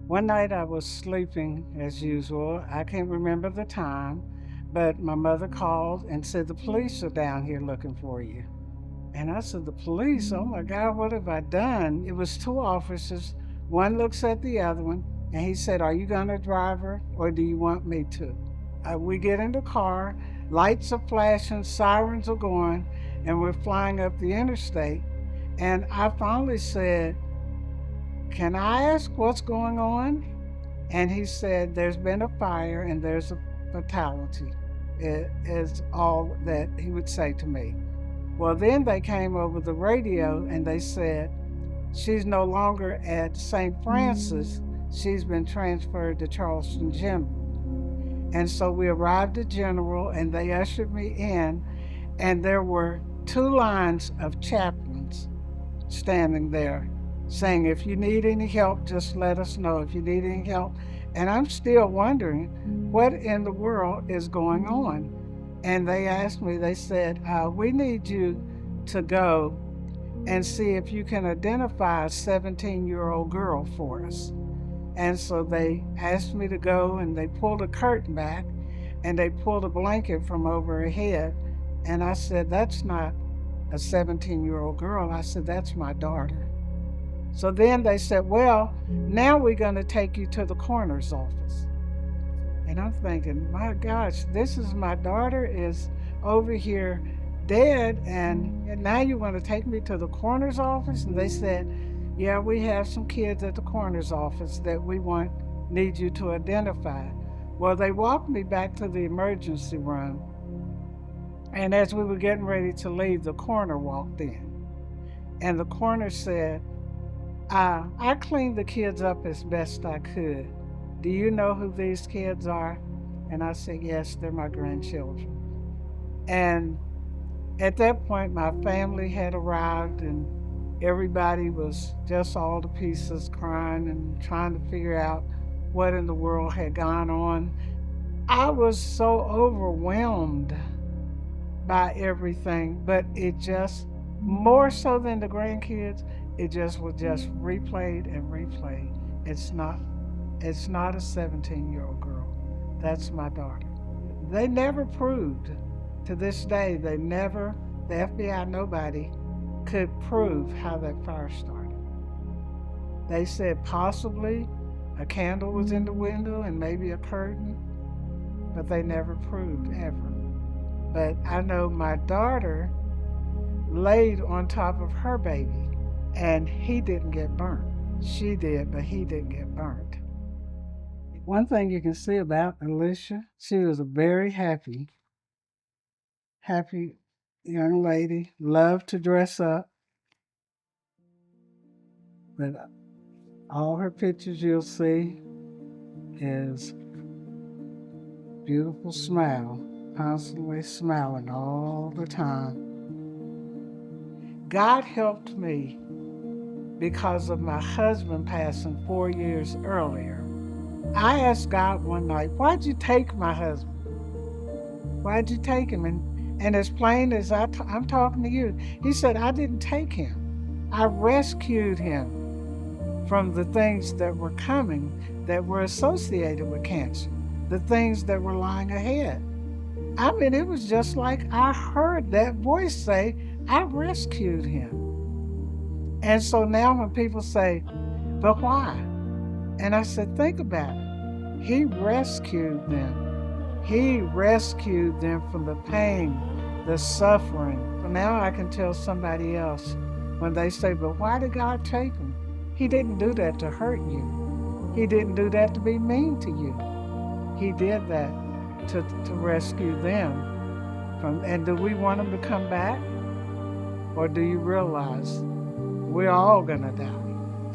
One night I was sleeping as usual. I can't remember the time, but my mother called and said, the police are down here looking for you. And I said, the police? Oh my God, what have I done? It was two officers. One looks at the other one and he said, are you going to drive her or do you want me to? We get in the car, lights are flashing, sirens are going, and we're flying up the interstate. And I finally said, can I ask what's going on? And he said, there's been a fire and there's a fatality. It is all that he would say to me. Well, then they came over the radio and they said, she's no longer at St. Francis. She's been transferred to Charleston General. And so we arrived at General and they ushered me in, and there were two lines of chaplains standing there saying, if you need any help, just let us know if you need any help. And I'm still wondering what in the world is going on. And they asked me, they said, we need you to go and see if you can identify a 17-year-old girl for us. And so they asked me to go, and they pulled a curtain back and they pulled a blanket from over her head. And I said, that's not a 17-year-old girl. I said, that's my daughter. So then they said, well, now we're going to take you to the coroner's office. And I'm thinking, my gosh, this is my daughter is over here dead, and now you want to take me to the coroner's office? And they said, yeah, we have some kids at the coroner's office that we need you to identify. Well, they walked me back to the emergency room, and as we were getting ready to leave, the coroner walked in. And the coroner said, I cleaned the kids up as best I could. Do you know who these kids are? And I said, yes, they're my grandchildren. And at that point, my family had arrived, and everybody was just all to pieces, crying and trying to figure out what in the world had gone on. I was so overwhelmed by everything, but it just, more so than the grandkids, it just was just replayed and replayed. It's not a 17-year-old girl. That's my daughter. They never proved, to this day, the FBI, nobody could prove how that fire started. They said possibly a candle was in the window and maybe a curtain, but they never proved ever. But I know my daughter laid on top of her baby, and he didn't get burnt. She did, but he didn't get burnt. One thing you can see about Alicia, she was a very happy young lady, loved to dress up, but all her pictures you'll see is beautiful smile, constantly smiling all the time. God helped me because of my husband passing 4 years earlier. I asked God one night, why'd you take my husband? Why'd you take him? And as plain as I'm talking to you, he said, I didn't take him. I rescued him from the things that were coming that were associated with cancer, the things that were lying ahead. I mean, it was just like I heard that voice say, I rescued him. And so now when people say, but why? And I said, think about it. He rescued them. He rescued them from the pain, the suffering. So now I can tell somebody else when they say, but why did God take him? He didn't do that to hurt you. He didn't do that to be mean to you. He did that to rescue them from. And do we want them to come back? Or do you realize we're all gonna die?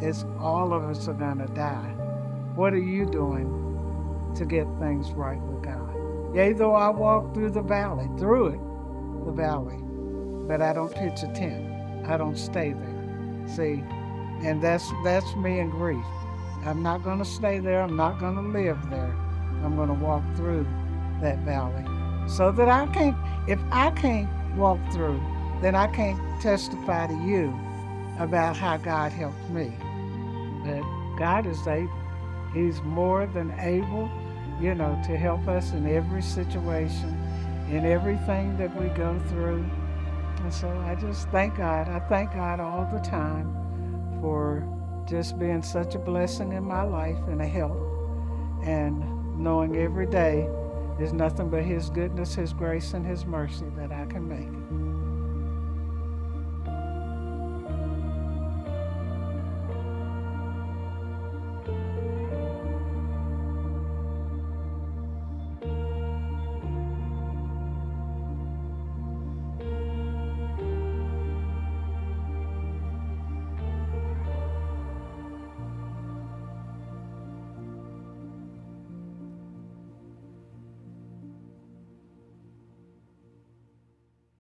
It's all of us are gonna die. What are you doing to get things right with God? Yea, though I walk through the valley, but I don't pitch a tent. I don't stay there. See, and that's me in grief. I'm not gonna stay there. I'm not gonna live there. I'm gonna walk through that valley so that if I can't walk through, then I can't testify to you about how God helped me. But God is able. He's more than able, to help us in every situation, in everything that we go through. And so I just thank God. I thank God all the time for just being such a blessing in my life and a help, and knowing every day there's nothing but His goodness, His grace, and His mercy that I can make it.